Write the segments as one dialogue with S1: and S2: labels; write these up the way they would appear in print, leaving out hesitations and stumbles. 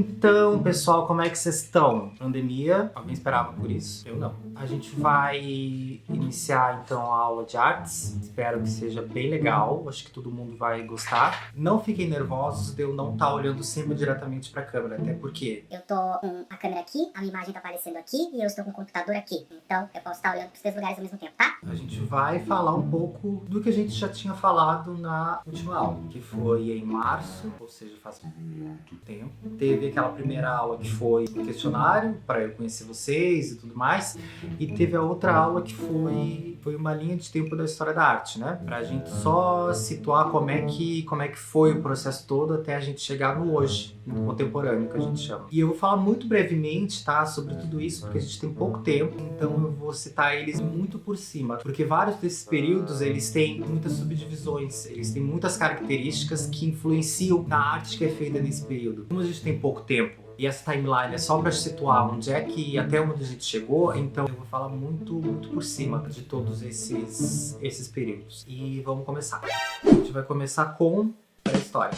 S1: Então, pessoal, como é que vocês estão? Pandemia, alguém esperava por isso? Eu não. A gente vai iniciar então a aula de artes. Espero que seja bem legal. Acho que todo mundo vai gostar. Não fiquem nervosos de eu não estar olhando sempre diretamente para a câmera, até porque
S2: eu tô com a câmera aqui, a minha imagem tá aparecendo aqui e eu estou com o computador aqui. Então, eu posso estar olhando para os três lugares ao mesmo tempo, tá?
S1: a gente vai falar um pouco do que a gente já tinha falado na última aula, que foi em março, ou seja, faz muito tempo. Teve aquela primeira aula que foi um questionário para eu conhecer vocês e tudo mais, e teve a outra aula que foi uma linha de tempo da história da arte, né? Pra gente só situar como é que foi o processo todo até a gente chegar no hoje, no contemporâneo, que a gente chama. E eu vou falar muito brevemente, tá, sobre tudo isso, porque a gente tem pouco tempo, então eu vou citar eles muito por cima, porque vários desses períodos, eles têm muitas subdivisões, eles têm muitas características que influenciam na arte que é feita nesse período. Como a gente tem pouco tempo, e essa timeline é só para situar onde é que, até onde a gente chegou, então eu vou falar muito por cima de todos esses períodos. E vamos começar. A gente vai começar com pré-história.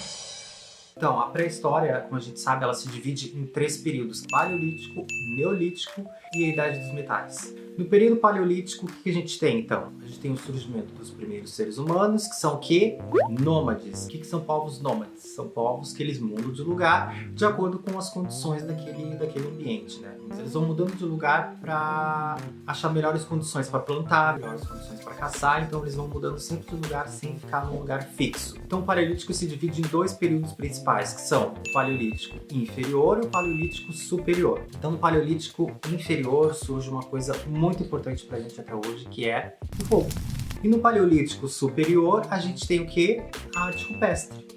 S1: Então, a pré-história, como a gente sabe, ela se divide em 3 períodos: Paleolítico, Neolítico e a Idade dos Metais. No período Paleolítico, o que a gente tem, então? A gente tem o surgimento dos primeiros seres humanos, que são o quê? Nômades. O que são povos nômades? São povos que eles mudam de lugar de acordo com as condições daquele ambiente, né? Eles vão mudando de lugar para achar melhores condições para plantar, melhores condições para caçar, então eles vão mudando sempre de lugar sem ficar num lugar fixo. Então o Paleolítico se divide em 2 períodos principais, que são o Paleolítico inferior e o Paleolítico superior. Então no Paleolítico inferior surge uma coisa muito importante pra gente até hoje, que é o fogo. E no Paleolítico superior a gente tem o que? A arte rupestre.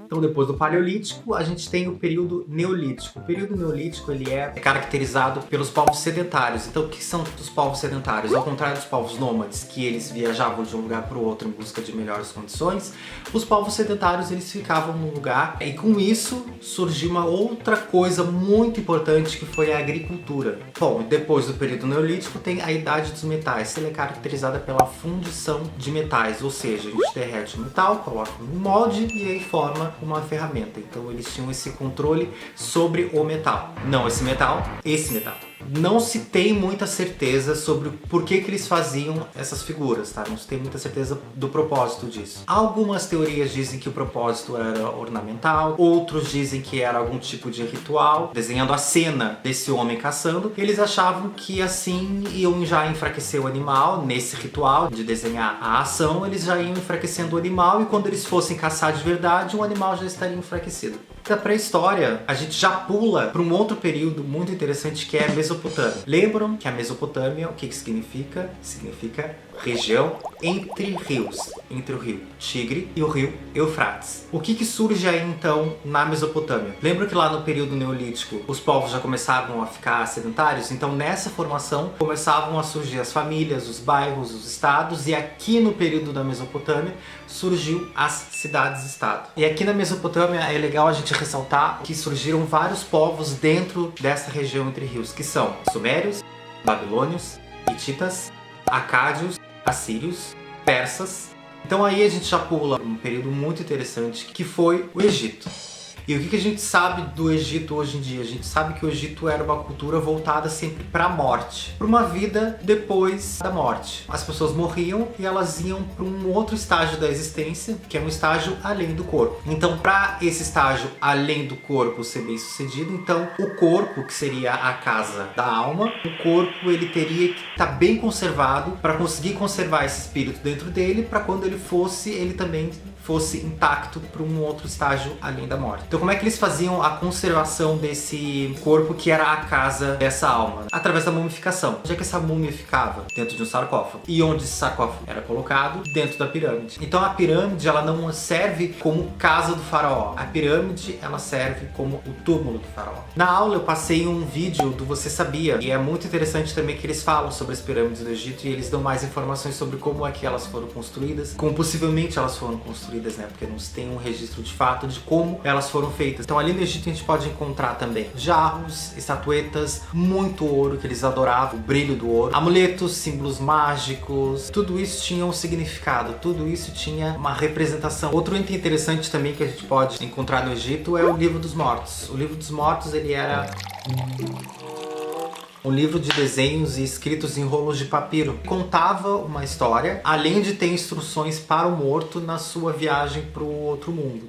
S1: Então, depois do Paleolítico, a gente tem o período Neolítico. O período Neolítico ele é caracterizado pelos povos sedentários. Então, o que são os povos sedentários? Ao contrário dos povos nômades, que eles viajavam de um lugar para o outro em busca de melhores condições, os povos sedentários eles ficavam num lugar. E com isso surgiu uma outra coisa muito importante, que foi a agricultura. Bom, depois do período Neolítico tem a Idade dos Metais. Ela é caracterizada pela fundição de metais, ou seja, a gente derrete o metal, coloca no molde e aí forma uma ferramenta. Então eles tinham esse controle sobre o metal. Não esse metal, esse metal. Não se tem muita certeza sobre por que eles faziam essas figuras, tá? Não se tem muita certeza do propósito disso. Algumas teorias dizem que o propósito era ornamental, outros dizem que era algum tipo de ritual, desenhando a cena desse homem caçando. Eles achavam que assim iam já enfraquecer o animal nesse ritual de desenhar a ação, eles já iam enfraquecendo o animal e quando eles fossem caçar de verdade, o animal já estaria enfraquecido. Da pré-história, a gente já pula para um outro período muito interessante, que é a Mesopotâmia. Lembram que a Mesopotâmia, o que significa? Significa região entre rios, entre o rio Tigre e o rio Eufrates. O que surge aí então na Mesopotâmia? Lembra que lá no período Neolítico os povos já começavam a ficar sedentários? Então nessa formação começavam a surgir as famílias, os bairros, os estados, e aqui no período da Mesopotâmia surgiu as cidades-estado. E aqui na Mesopotâmia é legal a gente ressaltar que surgiram vários povos dentro dessa região entre rios, que são sumérios, babilônios, hititas, acádios, assírios, persas. Então aí a gente já pula um período muito interessante, que foi o Egito. E o que a gente sabe do Egito hoje em dia? A gente sabe que o Egito era uma cultura voltada sempre para a morte, para uma vida depois da morte. As pessoas morriam e elas iam para um outro estágio da existência, que é um estágio além do corpo. Então, para esse estágio além do corpo ser bem sucedido, então o corpo, que seria a casa da alma, o corpo ele teria que estar bem conservado para conseguir conservar esse espírito dentro dele, para quando ele também fosse intacto para um outro estágio além da morte. Então como é que eles faziam a conservação desse corpo que era a casa dessa alma? Através da mumificação. Onde é que essa múmia ficava? Dentro de um sarcófago. E onde esse sarcófago era colocado? Dentro da pirâmide. Então a pirâmide ela não serve como casa do faraó. A pirâmide ela serve como o túmulo do faraó. Na aula eu passei um vídeo do Você Sabia, e é muito interessante também que eles falam sobre as pirâmides do Egito e eles dão mais informações sobre como é que elas foram construídas, como possivelmente elas foram construídas. construídas, né? Porque não se tem um registro de fato de como elas foram feitas. Então ali no Egito a gente pode encontrar também jarros, estatuetas, muito ouro, que eles adoravam, o brilho do ouro, amuletos, símbolos mágicos, tudo isso tinha um significado, tudo isso tinha uma representação. Outro item interessante também que a gente pode encontrar no Egito é o Livro dos Mortos. O Livro dos Mortos, ele era um livro de desenhos e escritos em rolos de papiro. Contava uma história, além de ter instruções para o morto na sua viagem para o outro mundo.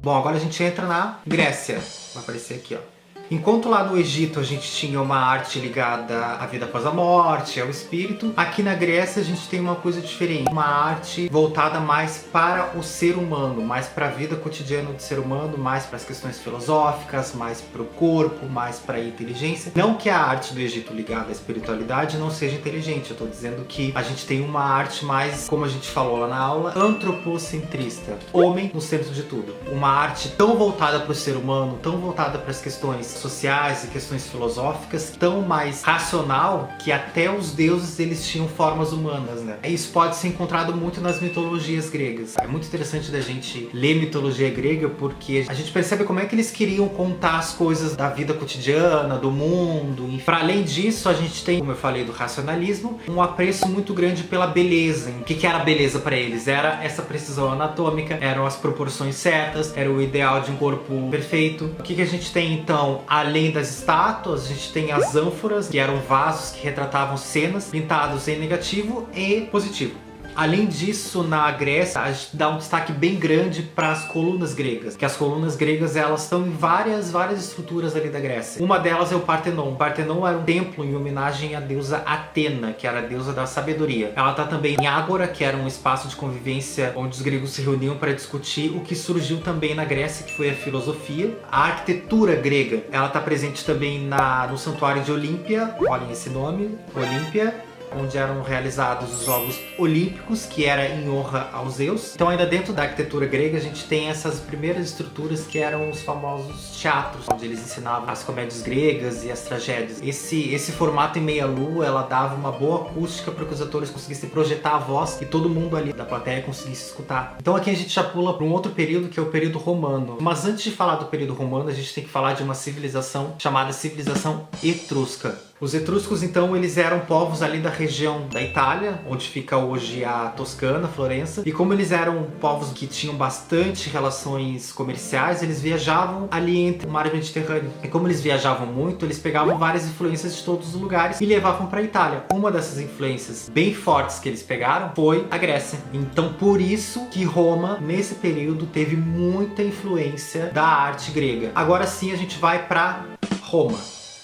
S1: Bom, agora a gente entra na Grécia. Vai aparecer aqui, ó. Enquanto lá no Egito a gente tinha uma arte ligada à vida após a morte, ao espírito, aqui na Grécia a gente tem uma coisa diferente. Uma arte voltada mais para o ser humano, mais para a vida cotidiana do ser humano, mais para as questões filosóficas, mais para o corpo, mais para a inteligência. Não que a arte do Egito ligada à espiritualidade não seja inteligente, eu estou dizendo que a gente tem uma arte mais, como a gente falou lá na aula, antropocentrista. Homem no centro de tudo. Uma arte tão voltada para o ser humano, tão voltada para as questões sociais e questões filosóficas, tão mais racional que até os deuses eles tinham formas humanas, né? Isso pode ser encontrado muito nas mitologias gregas. É muito interessante da gente ler mitologia grega porque a gente percebe como é que eles queriam contar as coisas da vida cotidiana, do mundo. E para além disso, a gente tem, como eu falei, do racionalismo, um apreço muito grande pela beleza. O que era a beleza para eles? Era essa precisão anatômica, eram as proporções certas, era o ideal de um corpo perfeito. O que a gente tem então? Além das estátuas, a gente tem as ânforas, que eram vasos que retratavam cenas pintados em negativo e positivo. Além disso, na Grécia, a gente dá um destaque bem grande para as colunas gregas, que as colunas gregas elas estão em várias estruturas ali da Grécia. Uma delas é o Partenon. O Partenon era um templo em homenagem à deusa Atena, que era a deusa da sabedoria. Ela está também em Ágora, que era um espaço de convivência onde os gregos se reuniam para discutir o que surgiu também na Grécia, que foi a filosofia. A arquitetura grega, ela está presente também no Santuário de Olímpia, olhem esse nome, Olímpia, onde eram realizados os Jogos Olímpicos, que era em honra aos Zeus. Então ainda dentro da arquitetura grega a gente tem essas primeiras estruturas que eram os famosos teatros, onde eles ensinavam as comédias gregas e as tragédias. Esse formato em meia-lua, ela dava uma boa acústica para que os atores conseguissem projetar a voz e todo mundo ali da plateia conseguisse escutar. Então aqui a gente já pula para um outro período, que é o período romano. Mas antes de falar do período romano, a gente tem que falar de uma civilização chamada civilização etrusca. Os etruscos, então, eles eram povos ali da região da Itália, onde fica hoje a Toscana, Florença. E como eles eram povos que tinham bastante relações comerciais, eles viajavam ali entre o mar Mediterrâneo. E como eles viajavam muito, eles pegavam várias influências de todos os lugares e levavam para a Itália. Uma dessas influências bem fortes que eles pegaram foi a Grécia. Então, por isso que Roma, nesse período, teve muita influência da arte grega. Agora sim, a gente vai para Roma.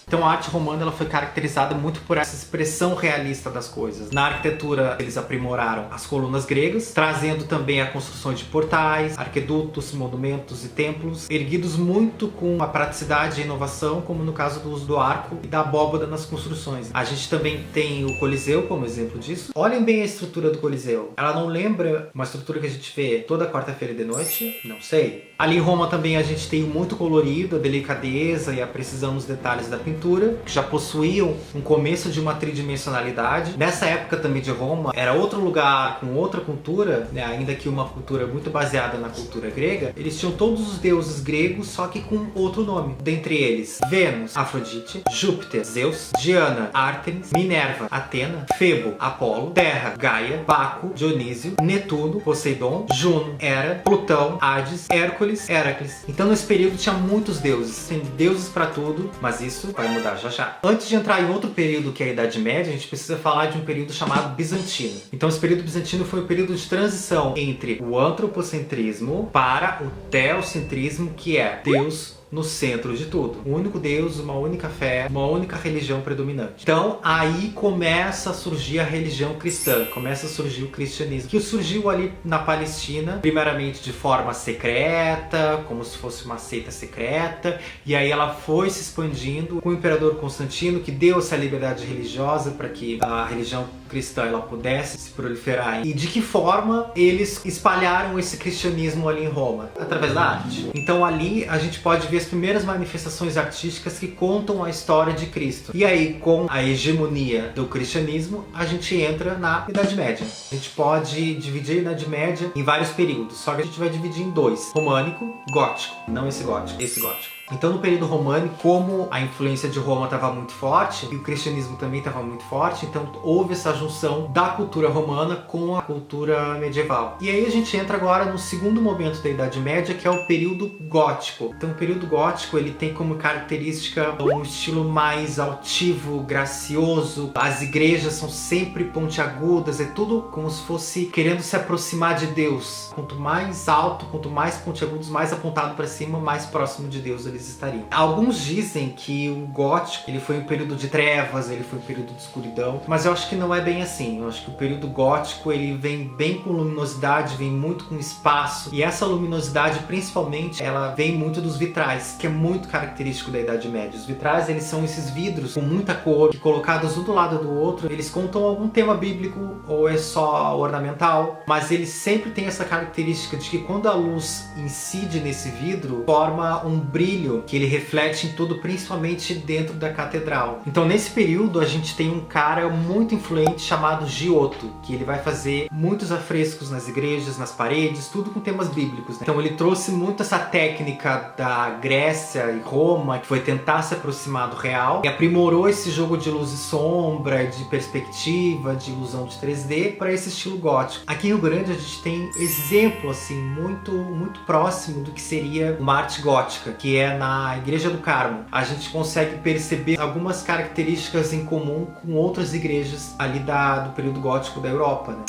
S1: Então a arte romana ela foi caracterizada muito por essa expressão realista das coisas. Na arquitetura eles aprimoraram as colunas gregas, trazendo também a construção de portais, arquedutos, monumentos e templos, erguidos muito com a praticidade e inovação, como no caso do uso do arco e da abóbada nas construções. A gente também tem o Coliseu como exemplo disso. Olhem bem a estrutura do Coliseu. Ela não lembra uma estrutura que a gente vê toda quarta-feira de noite? Não sei. Ali em Roma também a gente tem o muito colorido, a delicadeza e a precisão nos detalhes da pintura, que já possuíam um começo de uma tridimensionalidade. Nessa época também de Roma, era outro lugar com outra cultura, né? Ainda que uma cultura muito baseada na cultura grega. Eles tinham todos os deuses gregos, só que com outro nome. Dentre eles, Vênus, Afrodite, Júpiter, Zeus, Diana, Ártemis, Minerva, Atena, Febo, Apolo, Terra, Gaia, Baco, Dionísio, Netuno, Poseidon, Juno, Hera, Plutão, Hades, Hércules, Heracles. Então nesse período tinha muitos deuses, tem deuses para tudo, mas isso vai mudar já já. Antes de entrar em outro período que é a Idade Média, a gente precisa falar de um período chamado Bizantino. Então esse período bizantino foi o período de transição entre o antropocentrismo para o teocentrismo, que é Deus no centro de tudo. Um único Deus, uma única fé, uma única religião predominante. Então, aí começa a surgir a religião cristã, começa a surgir o cristianismo, que surgiu ali na Palestina, primeiramente de forma secreta, como se fosse uma seita secreta, e aí ela foi se expandindo com o imperador Constantino, que deu essa liberdade religiosa para que a religião cristã ela pudesse se proliferar. E de que forma eles espalharam esse cristianismo ali em Roma? Através da arte. Então ali a gente pode ver as primeiras manifestações artísticas que contam a história de Cristo. E aí, com a hegemonia do cristianismo, a gente entra na Idade Média. A gente pode dividir a Idade Média em vários períodos, só que a gente vai dividir em dois: românico, gótico. Não esse gótico, esse gótico. Então, no período românico, como a influência de Roma estava muito forte e o cristianismo também estava muito forte, então houve essa junção da cultura romana com a cultura medieval. E aí a gente entra agora no segundo momento da Idade Média, que é o período gótico. Então, o período gótico, ele tem como característica um estilo mais altivo, gracioso. As igrejas são sempre pontiagudas, é tudo como se fosse querendo se aproximar de Deus. Quanto mais alto, quanto mais pontiagudos, mais apontado para cima, mais próximo de Deus eles estariam. Alguns dizem que o gótico, ele foi um período de trevas, ele foi um período de escuridão, mas eu acho que não é bem assim. Eu acho que o período gótico, ele vem bem com luminosidade, vem muito com espaço, e essa luminosidade, principalmente, ela vem muito dos vitrais, que é muito característico da Idade Média. Os vitrais, eles são esses vidros com muita cor, que colocados um do lado do outro, eles contam algum tema bíblico, ou é só ornamental, mas eles sempre têm essa característica de que quando a luz incide nesse vidro, forma um brilho que ele reflete em tudo, principalmente dentro da catedral. Então, nesse período, a gente tem um cara muito influente chamado Giotto, que ele vai fazer muitos afrescos nas igrejas, nas paredes, tudo com temas bíblicos, né? Então, ele trouxe muito essa técnica da Grécia e Roma, que foi tentar se aproximar do real, e aprimorou esse jogo de luz e sombra, de perspectiva, de ilusão de 3D, para esse estilo gótico. Aqui em Rio Grande, a gente tem exemplo, assim, muito próximo do que seria uma arte gótica, que é na Igreja do Carmo. A gente consegue perceber algumas características em comum com outras igrejas ali do período gótico da Europa, né?